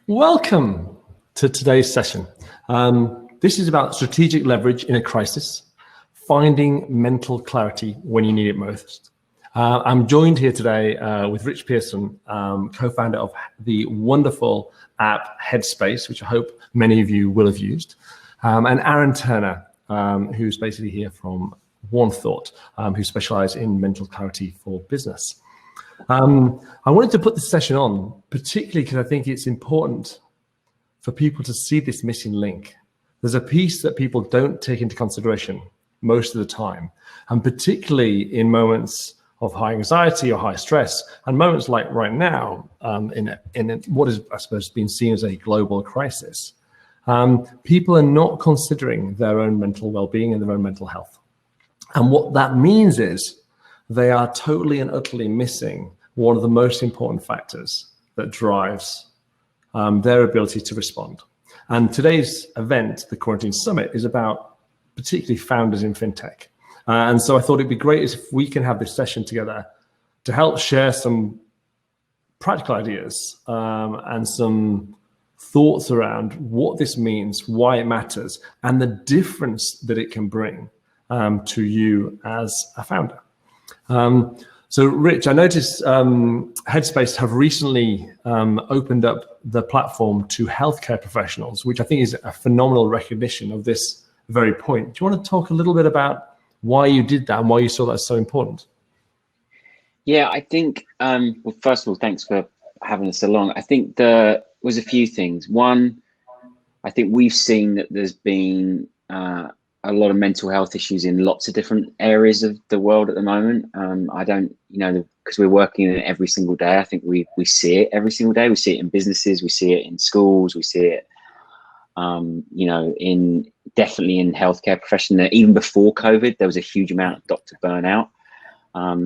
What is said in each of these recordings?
Welcome to today's session. This is about strategic leverage in a crisis, finding mental clarity when you need it most. I'm joined here today with Rich Pierson, co-founder of the wonderful app Headspace, which I hope many of you will have used, and Aaron Turner, who's basically here from One Thought, who specialize in mental clarity for business. I wanted to put this session on, particularly because I think it's important for people to see this missing link. There's a piece that people don't take into consideration most of the time, and particularly in moments of high anxiety or high stress, and moments like right now, in what is, I suppose, being seen as a global crisis. People are not considering their own mental well-being and their own mental health. And what that means is they are totally and utterly missing one of the most important factors that drives their ability to respond. And today's event, the Quarantine Summit, is about particularly founders in fintech. And so I thought it'd be great if we can have this session together to help share some practical ideas and some thoughts around what this means, why it matters, and the difference that it can bring to you as a founder. So Rich, I noticed Headspace have recently opened up the platform to healthcare professionals, which I think is a phenomenal recognition of this very point. Do you want to talk a little bit about why you did that and why you saw that as so important? Yeah, I think, well, first of all, thanks for having us along. I think there was a few things. One, I think we've seen that there's been a lot of mental health issues in lots of different areas of the world at the moment. I don't, because we're working in it every single day. I think we see it every single day. We see it in businesses, we see it in schools, we see it, definitely in healthcare profession. Even before COVID, there was a huge amount of doctor burnout,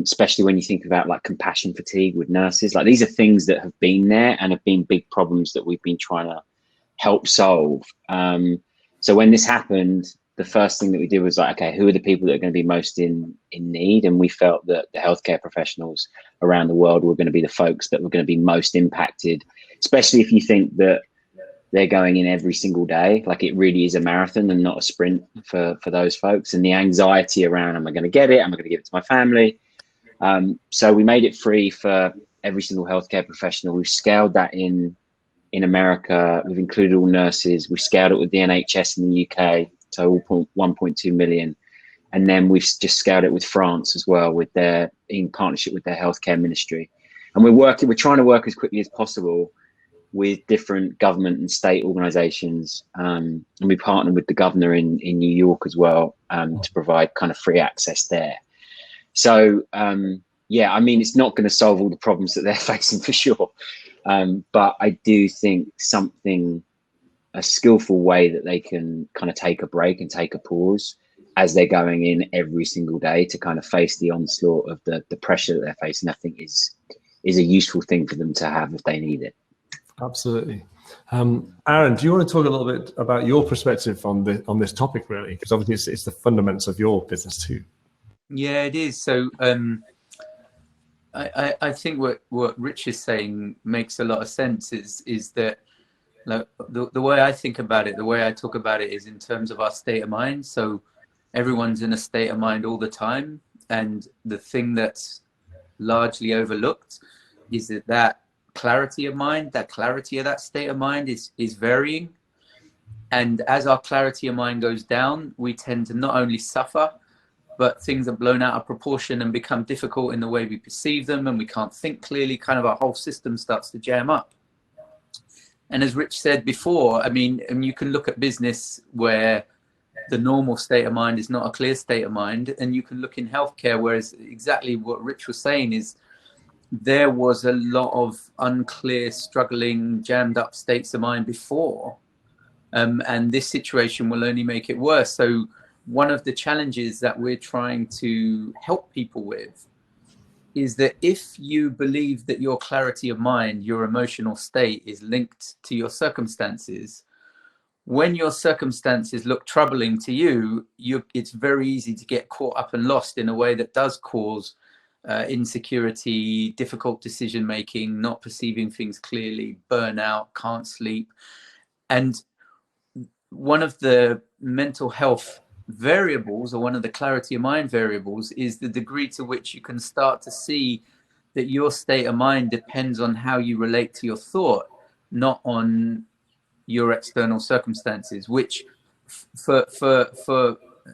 especially when you think about like compassion fatigue with nurses. Like these are things that have been there and have been big problems that we've been trying to help solve. So when this happened, the first thing that we did was like, okay, who are the people that are going to be most in need? And we felt that the healthcare professionals around the world were going to be the folks that were going to be most impacted, especially if you think that they're going in every single day. Like it really is a marathon and not a sprint for those folks. And the anxiety around, am I going to get it? Am I going to give it to my family? So we made it free for every single healthcare professional. We've scaled that in America. We've included all nurses. We scaled it with the NHS in the UK. So 1.2 million. And then we've just scaled it with France as well, in partnership with their healthcare ministry. And we're trying to work as quickly as possible with different government and state organizations. And we partner with the governor in New York as well to provide kind of free access there. So, yeah, I mean, it's not going to solve all the problems that they're facing for sure. But I do think a skillful way that they can kind of take a break and take a pause as they're going in every single day to kind of face the onslaught of the pressure that they're facing, I think is a useful thing for them to have if they need it. Absolutely. Aaron, do you want to talk a little bit about your perspective on this topic, really? Because obviously it's the fundamentals of your business too. Yeah, it is. So I think what Rich is saying makes a lot of sense is that like the way I think about it, the way I talk about it is in terms of our state of mind. So everyone's in a state of mind all the time. And the thing that's largely overlooked is that clarity of mind, that clarity of that state of mind is varying. And as our clarity of mind goes down, we tend to not only suffer, but things are blown out of proportion and become difficult in the way we perceive them, and we can't think clearly. Kind of our whole system starts to jam up. And as Rich said before, I mean, and you can look at business where the normal state of mind is not a clear state of mind, and you can look in healthcare, whereas exactly what Rich was saying is there was a lot of unclear, struggling, jammed up states of mind before, and this situation will only make it worse. So one of the challenges that we're trying to help people with is that if you believe that your clarity of mind, your emotional state is linked to your circumstances, when your circumstances look troubling to you, it's very easy to get caught up and lost in a way that does cause insecurity, difficult decision making, not perceiving things clearly, burnout, can't sleep. And one of the mental health variables, or one of the clarity of mind variables, is the degree to which you can start to see that your state of mind depends on how you relate to your thought, not on your external circumstances, which for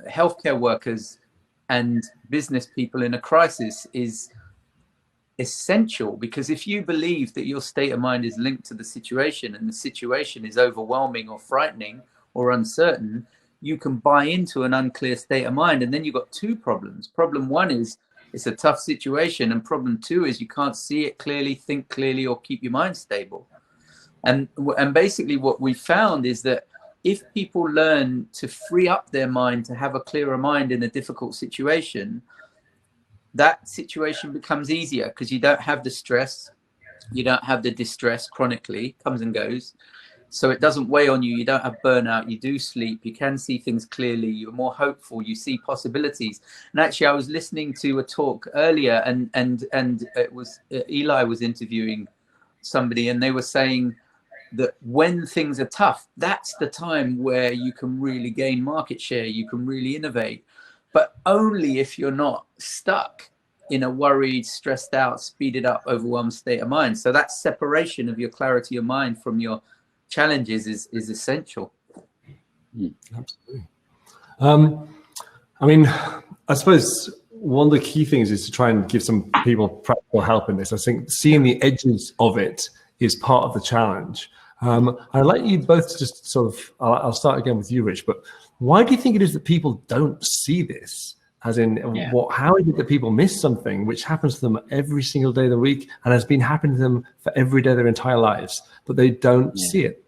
healthcare workers and business people in a crisis is essential. Because if you believe that your state of mind is linked to the situation, and the situation is overwhelming or frightening or uncertain, you can buy into an unclear state of mind, and then you've got two problems. Problem one is it's a tough situation, and problem two is you can't see it clearly, think clearly, or keep your mind stable. And basically what we found is that if people learn to free up their mind, to have a clearer mind in a difficult situation, that situation becomes easier, because you don't have the stress, you don't have the distress chronically, comes and goes. So it doesn't weigh on you. You don't have burnout. You do sleep. You can see things clearly. You're more hopeful. You see possibilities. And actually, I was listening to a talk earlier, and it was Eli was interviewing somebody, and they were saying that when things are tough, that's the time where you can really gain market share. You can really innovate, but only if you're not stuck in a worried, stressed out, speeded up, overwhelmed state of mind. So that separation of your clarity of mind from your challenges is essential. Absolutely. I mean, I suppose one of the key things is to try and give some people practical help in this. I think seeing the edges of it is part of the challenge. I'd like you both to just sort of, I'll start again with you, Rich, but why do you think it is that people don't see this? As in, how is it that people miss something which happens to them every single day of the week and has been happening to them for every day of their entire lives, but they don't see it?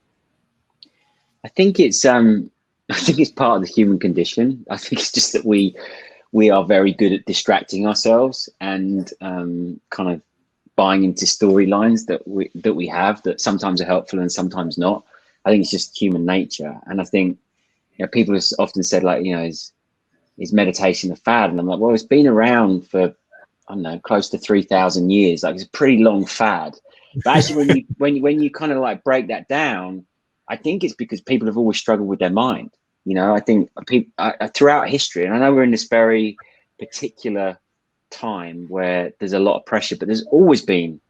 I think it's part of the human condition. I think it's just that we are very good at distracting ourselves and kind of buying into storylines that we have that sometimes are helpful and sometimes not. I think it's just human nature. And I think, people have often said, like, is meditation a fad? And I'm like, well, it's been around for, I don't know, close to 3,000 years. Like, it's a pretty long fad. But actually, when you kind of like break that down, I think it's because people have always struggled with their mind. I think people throughout history, and I know we're in this very particular time where there's a lot of pressure, but there's always been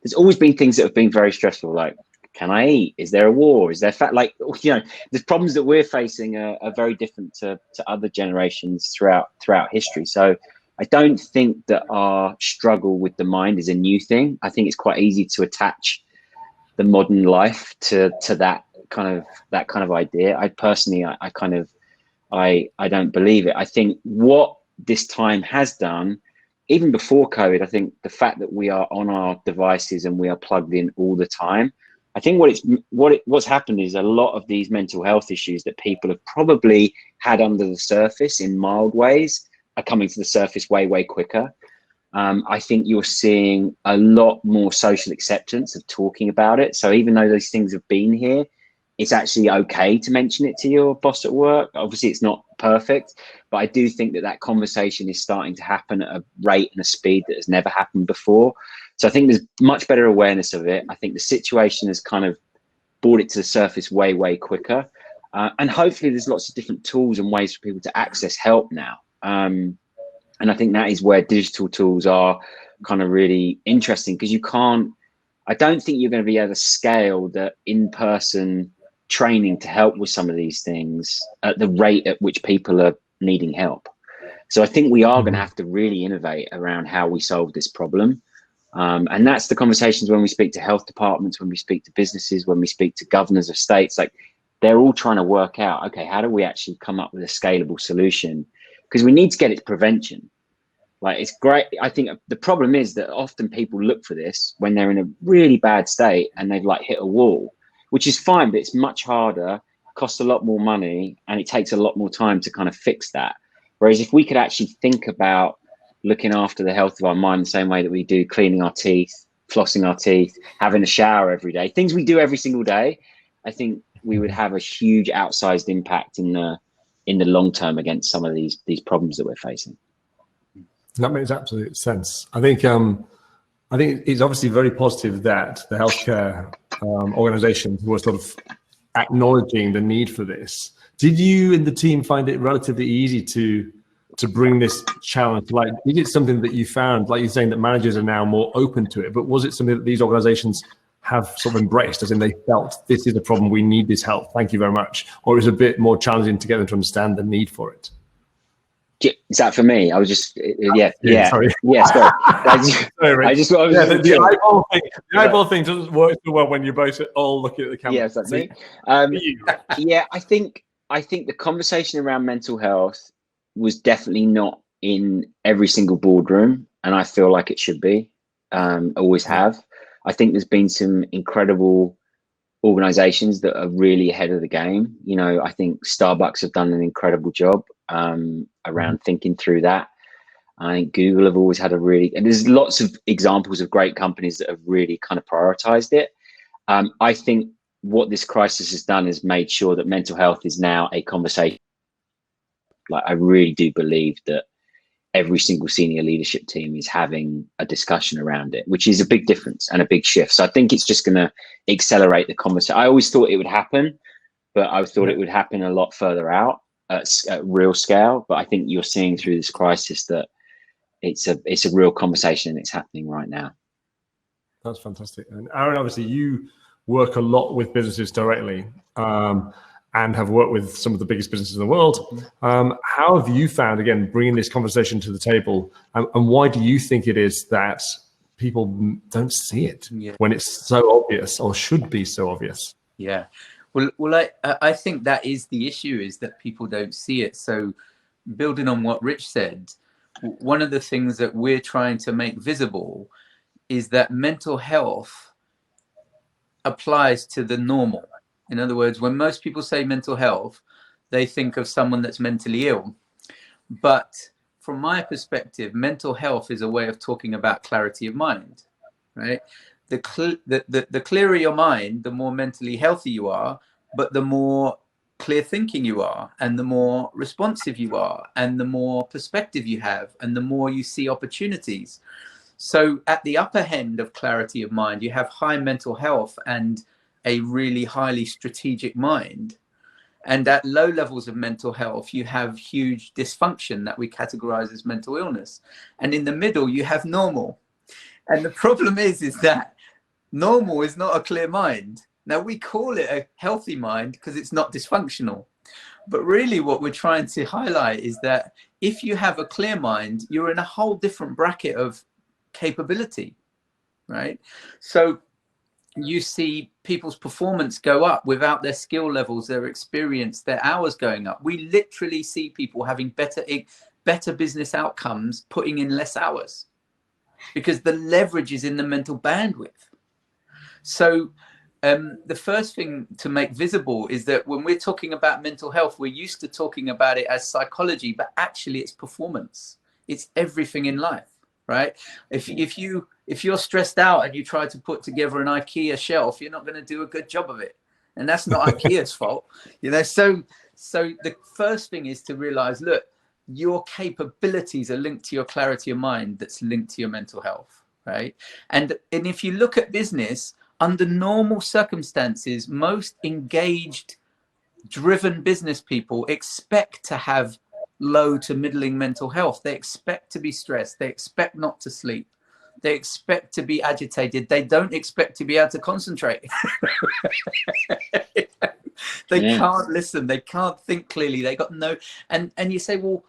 things that have been very stressful. Like, can I eat? Is there a war? Is there like, the problems that we're facing are very different to other generations throughout history. So I don't think that our struggle with the mind is a new thing. I think it's quite easy to attach the modern life to that kind of idea. I personally, I don't believe it. I think what this time has done, even before COVID, I think the fact that we are on our devices and we are plugged in all the time, I think what's happened is a lot of these mental health issues that people have probably had under the surface in mild ways are coming to the surface way quicker. I think you're seeing a lot more social acceptance of talking about it. So even though those things have been here, it's actually okay to mention it to your boss at work. Obviously, it's not perfect, but I do think that conversation is starting to happen at a rate and a speed that has never happened before. So I think there's much better awareness of it. I think the situation has kind of brought it to the surface way quicker. And hopefully there's lots of different tools and ways for people to access help now. And I think that is where digital tools are kind of really interesting, because I don't think you're going to be able to scale the in-person training to help with some of these things at the rate at which people are needing help. So I think we are going to have to really innovate around how we solve this problem. And that's the conversations when we speak to health departments, when we speak to businesses, when we speak to governors of states, like they're all trying to work out, okay, how do we actually come up with a scalable solution? Because we need to get it to prevention. Like, it's great. I think the problem is that often people look for this when they're in a really bad state and they've like hit a wall, which is fine, but it's much harder, costs a lot more money, and it takes a lot more time to kind of fix that. Whereas if we could actually think about looking after the health of our mind the same way that we do cleaning our teeth, flossing our teeth, having a shower every day, things we do every single day, I think we would have a huge outsized impact in the long term against some of these problems that we're facing. That makes absolute sense. I think it's obviously very positive that the healthcare organizations were sort of acknowledging the need for this. Did you and the team find it relatively easy to bring this challenge? Like, is it something that you found, like you're saying, that managers are now more open to it, but was it something that these organizations have sort of embraced, as in they felt this is a problem, we need this help, thank you very much? Or is it a bit more challenging to get them to understand the need for it? Is that for me? I was just, yeah. Sorry. Yeah, sorry. The eyeball thing doesn't work so well when you're both all looking at the camera. Yeah, is that me? Yeah, I think the conversation around mental health was definitely not in every single boardroom, and I feel like it should be. Always have. I think there's been some incredible organizations that are really ahead of the game. You know, I think Starbucks have done an incredible job around thinking through that. I think Google have always had and there's lots of examples of great companies that have really kind of prioritized it. I think what this crisis has done is made sure that mental health is now a conversation. Like, I really do believe that every single senior leadership team is having a discussion around it, which is a big difference and a big shift. So I think it's just going to accelerate the conversation. I always thought it would happen, but I thought it would happen a lot further out at real scale. But I think you're seeing through this crisis that it's a real conversation and it's happening right now. That's fantastic. And Aaron, obviously you work a lot with businesses directly, and have worked with some of the biggest businesses in the world. How have you found, again, bringing this conversation to the table, and why do you think it is that people don't see it when it's so obvious, or should be so obvious? Yeah, well, I think that is the issue, is that people don't see it. So building on what Rich said, one of the things that we're trying to make visible is that mental health applies to the normal. In other words, when most people say mental health, they think of someone that's mentally ill. But from my perspective, mental health is a way of talking about clarity of mind, right? The clearer your mind, the more mentally healthy you are, but the more clear thinking you are, and the more responsive you are, and the more perspective you have, and the more you see opportunities. So at the upper end of clarity of mind, you have high mental health and a really highly strategic mind. And at low levels of mental health, you have huge dysfunction that we categorize as mental illness. And in the middle, you have normal. And the problem is that normal is not a clear mind. Now, we call it a healthy mind because it's not dysfunctional. But really what we're trying to highlight is that if you have a clear mind, you're in a whole different bracket of capability, right? So you see people's performance go up without their skill levels, their experience, their hours going up. We literally see people having better business outcomes, putting in less hours, because the leverage is in the mental bandwidth. So the first thing to make visible is that when we're talking about mental health, we're used to talking about it as psychology, but actually it's performance. It's everything in life, right? If you're stressed out and you try to put together an IKEA shelf, you're not going to do a good job of it. And that's not IKEA's fault, you know? So the first thing is to realize, look, your capabilities are linked to your clarity of mind, that's linked to your mental health, right? And if you look at business, under normal circumstances, most engaged, driven business people expect to have low to middling mental health. They expect to be stressed. They expect not to sleep. They expect to be agitated. They don't expect to be able to concentrate. They can't listen. They can't think clearly. They got no, and you say, well,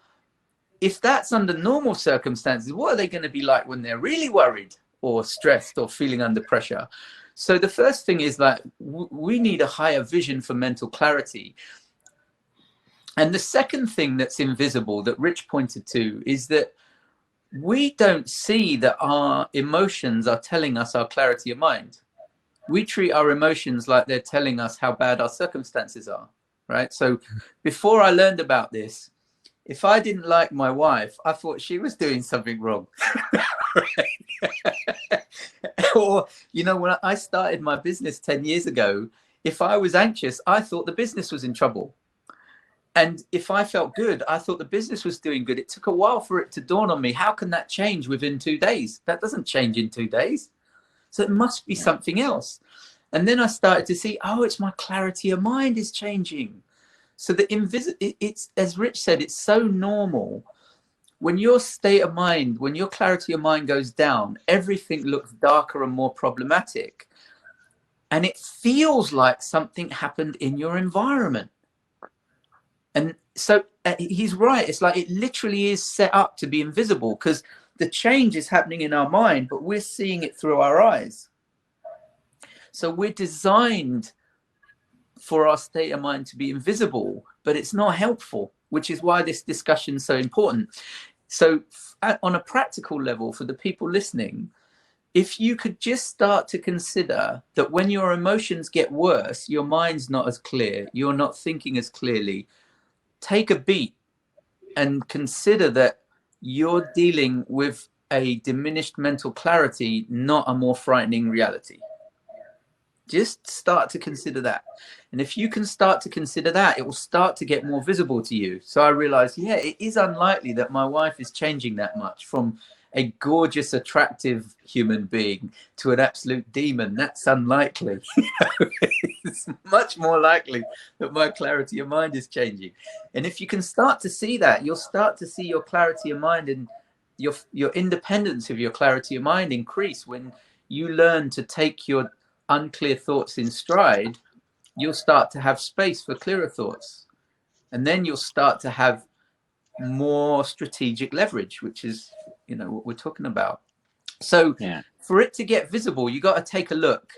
if that's under normal circumstances, what are they going to be like when they're really worried or stressed or feeling under pressure? So the first thing is that we need a higher vision for mental clarity. And the second thing that's invisible that Rich pointed to is that we don't see that our emotions are telling us our clarity of mind. We treat our emotions like they're telling us how bad our circumstances are, right? So before I learned about this, if I didn't like my wife, I thought she was doing something wrong. Or, you know, when I started my business 10 years ago, if I was anxious, I thought the business was in trouble. And if I felt good, I thought the business was doing good. It took a while for it to dawn on me. How can that change within 2 days? That doesn't change in 2 days. So it must be something else. And then I started to see, oh, it's my clarity of mind is changing. So it's, as Rich said, it's so normal. When your state of mind, when your clarity of mind goes down, everything looks darker and more problematic. And it feels like something happened in your environment. And so he's right. It's like it literally is set up to be invisible, because the change is happening in our mind, but we're seeing it through our eyes. So we're designed for our state of mind to be invisible, but it's not helpful, which is why this discussion is so important. So on a practical level, for the people listening, if you could just start to consider that when your emotions get worse, your mind's not as clear, you're not thinking as clearly, take a beat and consider that you're dealing with a diminished mental clarity, not a more frightening reality. Just start to consider that. And if you can start to consider that, it will start to get more visible to you. So I realized, yeah, it is unlikely that my wife is changing that much from a gorgeous, attractive human being to an absolute demon. That's unlikely. It's much more likely that my clarity of mind is changing. And if you can start to see that, you'll start to see your clarity of mind and your independence of your clarity of mind increase. When you learn to take your unclear thoughts in stride, you'll start to have space for clearer thoughts. And then you'll start to have more strategic leverage, which is, you know, what we're talking about. So for it to get visible, you got to take a look.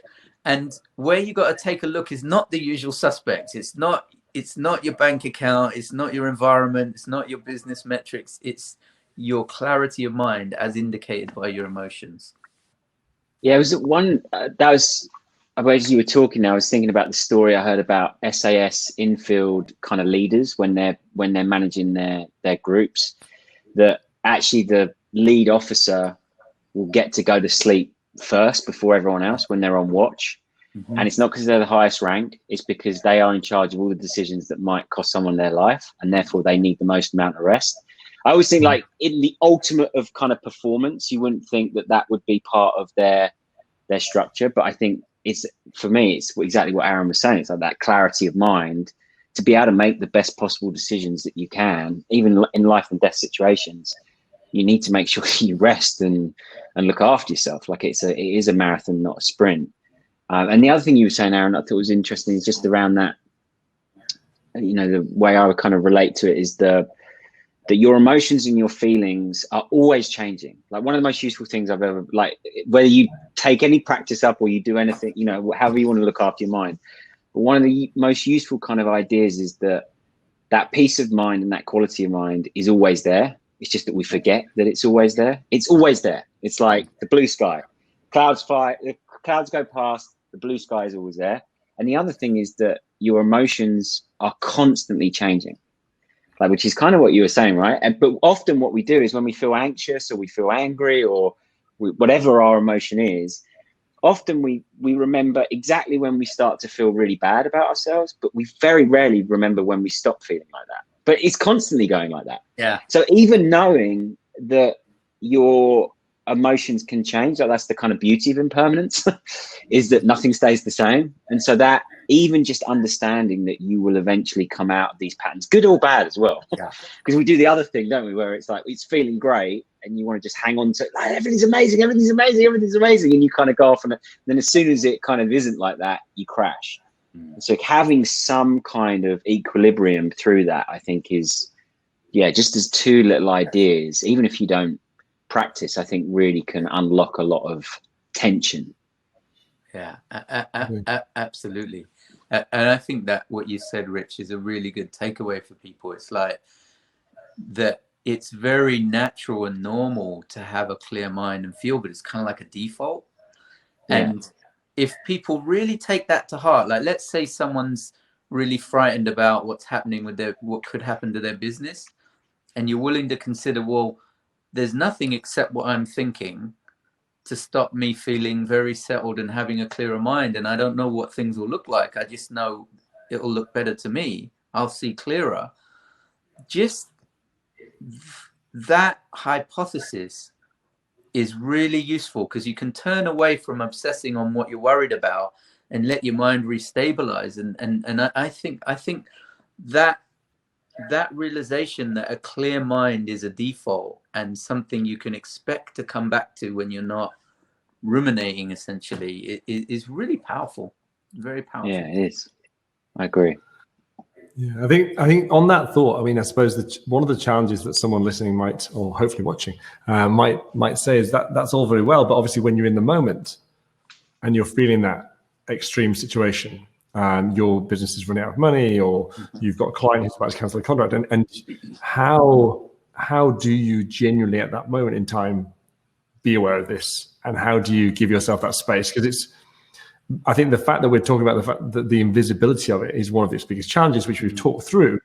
And where you got to take a look is not the usual suspects. It's not your bank account. It's not your environment. It's not your business metrics. It's your clarity of mind as indicated by your emotions. Yeah, it was one that was, as you were talking, I was thinking about the story I heard about SAS infield kind of leaders when they're managing their groups, that actually the lead officer will get to go to sleep first before everyone else when they're on watch. Mm-hmm. And it's not because they're the highest ranked, it's because they are in charge of all the decisions that might cost someone their life, and therefore they need the most amount of rest. I always think, like, in the ultimate of kind of performance, you wouldn't think that would be part of their structure. But I think it's, for me, it's exactly what Aaron was saying. It's like that clarity of mind to be able to make the best possible decisions that you can, even in life and death situations. You need to make sure you rest and look after yourself. Like it is a marathon, not a sprint. And the other thing you were saying, Aaron, I thought was interesting, is just around that, you know, the way I would kind of relate to it is that your emotions and your feelings are always changing. Like, one of the most useful things I've ever, like, whether you take any practice up or you do anything, you know, however you want to look after your mind. But one of the most useful kind of ideas is that peace of mind and that quality of mind is always there. It's just that we forget that it's always there. It's always there. It's like the blue sky. The clouds go past, the blue sky is always there. And the other thing is that your emotions are constantly changing. Like, which is kind of what you were saying, right? But often what we do is when we feel anxious or we feel angry or whatever our emotion is, often we remember exactly when we start to feel really bad about ourselves, but we very rarely remember when we stop feeling like that. But it's constantly going like that. Yeah. So even knowing that your emotions can change, like, that's the kind of beauty of impermanence, is that nothing stays the same. And so that even just understanding that you will eventually come out of these patterns, good or bad as well. Yeah. Because we do the other thing, don't we, where it's like, it's feeling great and you want to just hang on to it, like, everything's amazing, and you kind of go off, and then as soon as it kind of isn't like that, you crash. So having some kind of equilibrium through that, I think, is, just as two little ideas, even if you don't practice, I think really can unlock a lot of tension. Yeah, absolutely. And I think that what you said, Rich, is a really good takeaway for people. It's like that it's very natural and normal to have a clear mind and feel, but it's kind of like a default. Yeah. And if people really take that to heart, like, let's say someone's really frightened about what's happening with what could happen to their business, and you're willing to consider, well, there's nothing except what I'm thinking to stop me feeling very settled and having a clearer mind. And I don't know what things will look like. I just know it'll look better to me. I'll see clearer. just that hypothesis is really useful, because you can turn away from obsessing on what you're worried about and let your mind restabilize. And I think that realization that a clear mind is a default and something you can expect to come back to when you're not ruminating, essentially, is really powerful. Very powerful. Yeah, it is. I agree. Yeah, I think on that thought, I mean, I suppose that one of the challenges that someone listening might, or hopefully watching, might say is that that's all very well, but obviously when you're in the moment and you're feeling that extreme situation, your business is running out of money, or you've got a client who's about to cancel a contract, and how do you genuinely at that moment in time be aware of this, and how do you give yourself that space? Because I think the fact that we're talking about the fact that the invisibility of it is one of its biggest challenges, which we've talked through.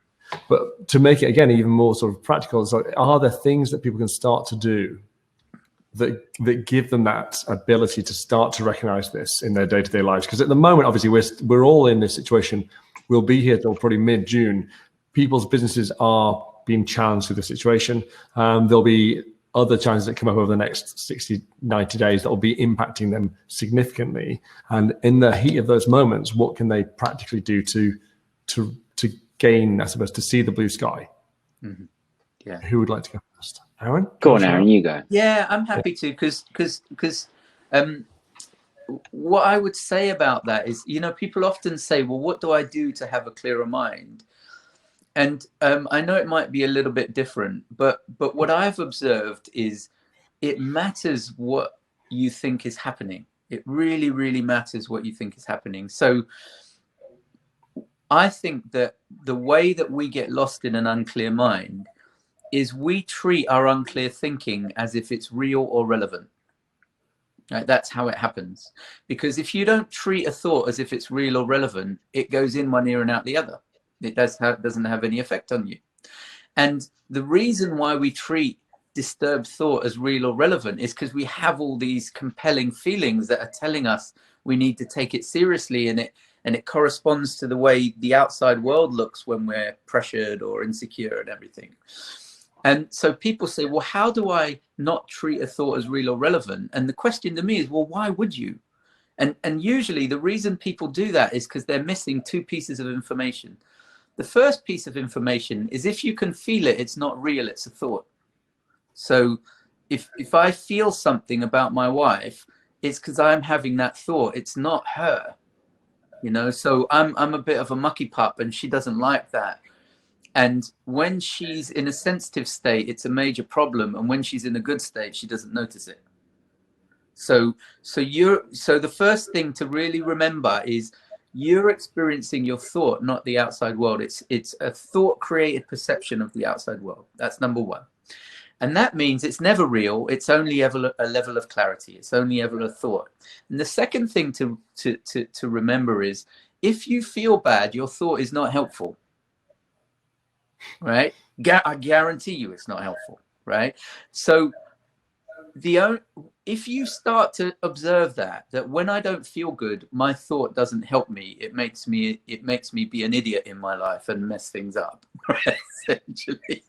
But to make it, again, even more sort of practical, so are there things that people can start to do that give them that ability to start to recognize this in their day-to-day lives? Because at the moment, obviously, we're all in this situation. We'll be here till probably mid-June. People's businesses are being challenged with the situation. There'll be other challenges that come up over the next 60, 90 days that will be impacting them significantly. And in the heat of those moments, what can they practically do to gain, I suppose, to see the blue sky? Mm-hmm. Yeah. Who would like to go first? Aaron? Go on, Aaron, you go. Yeah, I'm happy to, because what I would say about that is, people often say, well, what do I do to have a clearer mind? And I know it might be a little bit different, but what I've observed is it matters what you think is happening. It really, really matters what you think is happening. So I think that the way that we get lost in an unclear mind is we treat our unclear thinking as if it's real or relevant. Right? That's how it happens. Because if you don't treat a thought as if it's real or relevant, it goes in one ear and out the other. It doesn't have any effect on you. And the reason why we treat disturbed thought as real or relevant is because we have all these compelling feelings that are telling us we need to take it seriously, and it corresponds to the way the outside world looks when we're pressured or insecure and everything. And so people say, well, how do I not treat a thought as real or relevant? And the question to me is, well, why would you? And usually the reason people do that is because they're missing two pieces of information. The first piece of information is, if you can feel it, it's not real, it's a thought. So if I feel something about my wife, it's because I'm having that thought. It's not her, so I'm a bit of a mucky pup, and she doesn't like that. And when she's in a sensitive state, it's a major problem. And when she's in a good state, she doesn't notice it. So the first thing to really remember is, you're experiencing your thought, not the outside world. It's a thought created perception of the outside world. That's number one. And that means it's never real. It's only ever a level of clarity. It's only ever a thought. And the second thing to remember is, if you feel bad, your thought is not helpful, right? I guarantee you it's not helpful, right? So if you start to observe that when I don't feel good, my thought doesn't help me. It makes me be an idiot in my life and mess things up, right? Essentially.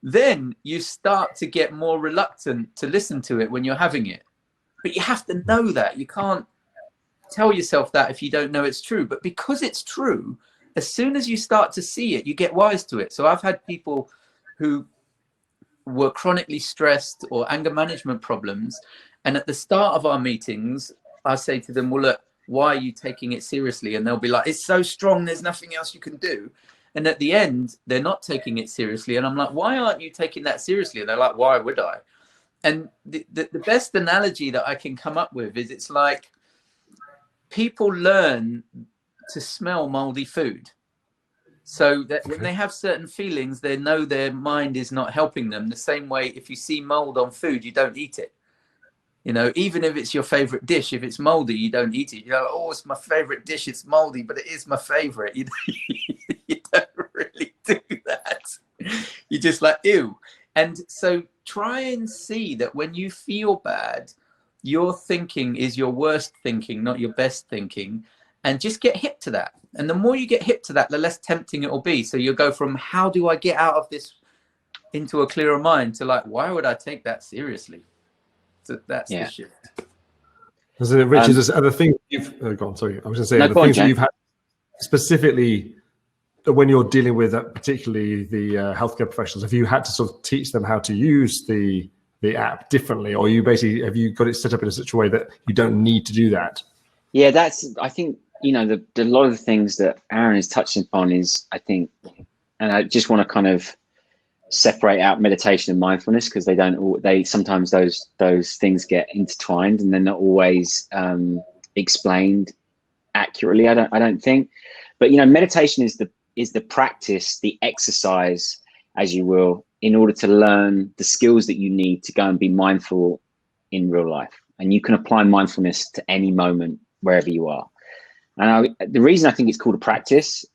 Then you start to get more reluctant to listen to it when you're having it. But you have to know that. You can't tell yourself that if you don't know it's true. But because it's true, as soon as you start to see it, you get wise to it. So I've had people who were chronically stressed or anger management problems. And at the start of our meetings, I say to them, well, look, why are you taking it seriously? And they'll be like, it's so strong, there's nothing else you can do. And at the end, they're not taking it seriously. And I'm like, why aren't you taking that seriously? And they're like, why would I? And the best analogy that I can come up with is, it's like people learn to smell moldy food. So that when they have certain feelings, they know their mind is not helping them. The same way, if you see mold on food, you don't eat it. Even if it's your favorite dish, if it's moldy, you don't eat it. You're like, oh, it's my favorite dish. It's moldy, but it is my favorite. You don't really do that. You're just like, ew. And so try and see that when you feel bad, your thinking is your worst thinking, not your best thinking. and just get hip to that. And the more you get hip to that, the less tempting it will be. So you'll go from how do I get out of this into a clearer mind to like, why would I take that seriously? So that's the shift. So, Richard, there's other things you've go on. Sorry, I was going to say the things that you've had specifically when you're dealing with particularly the healthcare professionals. Have you had to sort of teach them how to use the app differently, or you basically have you got it set up in such a way that you don't need to do that? Yeah, I think, you know, a lot of the things that Aaron is touching upon is, I think, and I just want to kind of separate out meditation and mindfulness, because they sometimes those things get intertwined and they're not always explained accurately. I don't think, but you know, meditation is the practice, the exercise, as you will, in order to learn the skills that you need to go and be mindful in real life. And you can apply mindfulness to any moment wherever you are. And the reason I think it's called a practice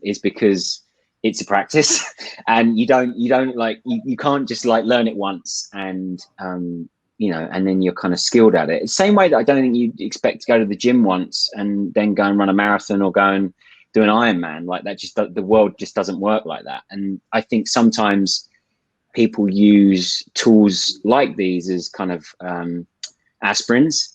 is because it's a practice, and you can't just like learn it once and you know, and then you're kind of skilled at it. It's the same way that I don't think you'd expect to go to the gym once and then go and run a marathon or go and do an Ironman. Like that, just the world just doesn't work like that. And I think sometimes people use tools like these as kind of aspirins.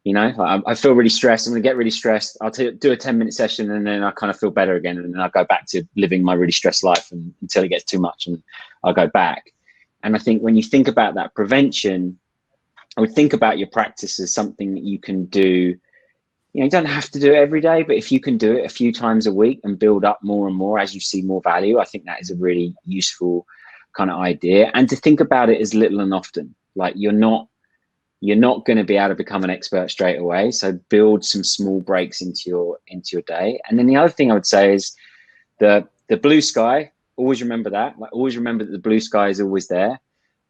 You know, I feel really stressed. I'm going to get really stressed. I'll do a 10-minute session, and then I kind of feel better again. And then I go back to living my really stressed life until it gets too much, and I'll go back. And I think when you think about that prevention, I would think about your practice as something that you can do. You know, you don't have to do it every day, but if you can do it a few times a week and build up more and more as you see more value, I think that is a really useful kind of idea. And to think about it as little and often. Like you're not going to be able to become an expert straight away. So build some small breaks into your day. And then the other thing I would say is the blue sky. Always remember that. Like always remember that the blue sky is always there.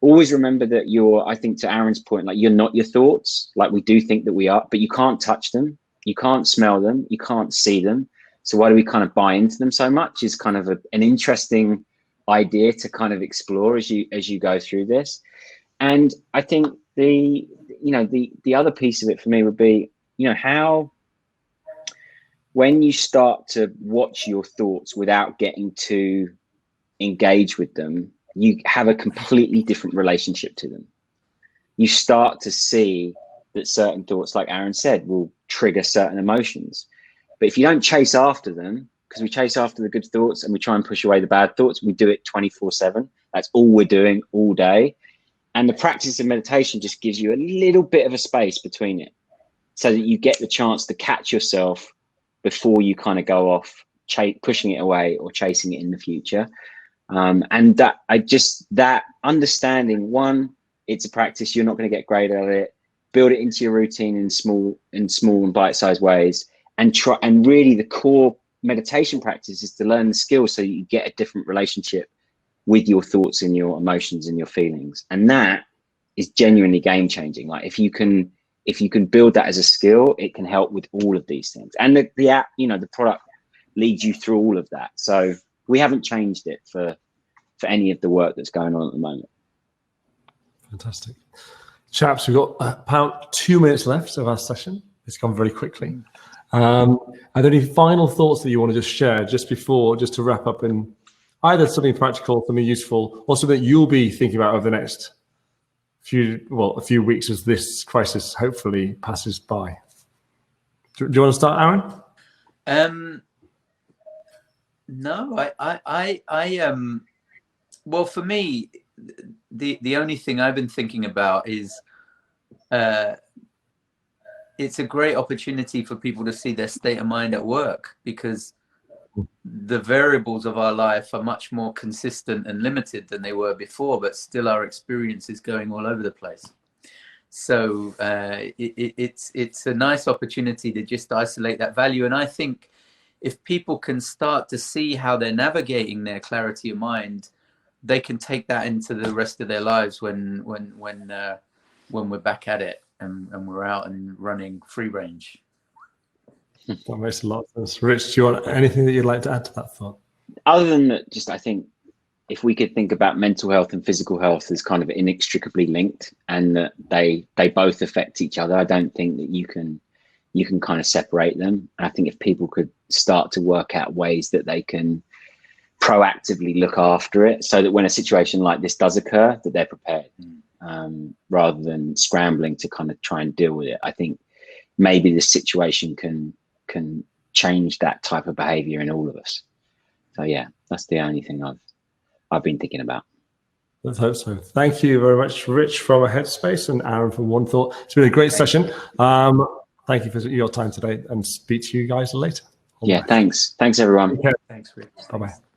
Always remember that I think to Aaron's point, like you're not your thoughts. Like we do think that we are, but you can't touch them. You can't smell them. You can't see them. So why do we kind of buy into them so much is kind of an interesting idea to kind of explore as you go through this. And I think the other piece of it for me would be, you know, how when you start to watch your thoughts without getting to engage with them, you have a completely different relationship to them. You start to see that certain thoughts, like Aaron said, will trigger certain emotions. But if you don't chase after them, because we chase after the good thoughts and we try and push away the bad thoughts, we do it 24/7. That's all we're doing all day. And the practice of meditation just gives you a little bit of a space between it so that you get the chance to catch yourself before you kind of go off pushing it away or chasing it in the future. And that understanding, one, it's a practice. You're not going to get great at it. Build it into your routine in small and bite-sized ways, and really the core meditation practice is to learn the skills so you get a different relationship with your thoughts and your emotions and your feelings. And that is genuinely game-changing. Like if you can build that as a skill, it can help with all of these things. And the app, you know, the product leads you through all of that. So we haven't changed it for any of the work that's going on at the moment. Fantastic. Chaps, we've got about 2 minutes left of our session. It's gone very quickly. Are there any final thoughts that you want to just share just to wrap up in either something practical, something useful, or something that you'll be thinking about over the next a few weeks as this crisis hopefully passes by? Do you want to start, Aaron? No, well, for me, the only thing I've been thinking about is it's a great opportunity for people to see their state of mind at work, because the variables of our life are much more consistent and limited than they were before, but still our experience is going all over the place. So it's a nice opportunity to just isolate that value. And I think if people can start to see how they're navigating their clarity of mind, they can take that into the rest of their lives when we're back at it and we're out and running free range. That makes a lot of sense. Rich, do you want anything that you'd like to add to that thought? Other than that, just I think if we could think about mental health and physical health as kind of inextricably linked, and that they both affect each other, I don't think that you can you can kind of separate them. And I think if people could start to work out ways that they can proactively look after it, so that when a situation like this does occur, that they're prepared, rather than scrambling to kind of try and deal with it. I think maybe this situation can change that type of behavior in all of us. So yeah, that's the only thing I've been thinking about. Let's hope so. Thank you very much, Rich from Headspace and Aaron from One Thought. It's been a great session. Thank you for your time today, and speak to you guys later. Yeah, thanks everyone. Thanks, Rich. Bye-bye.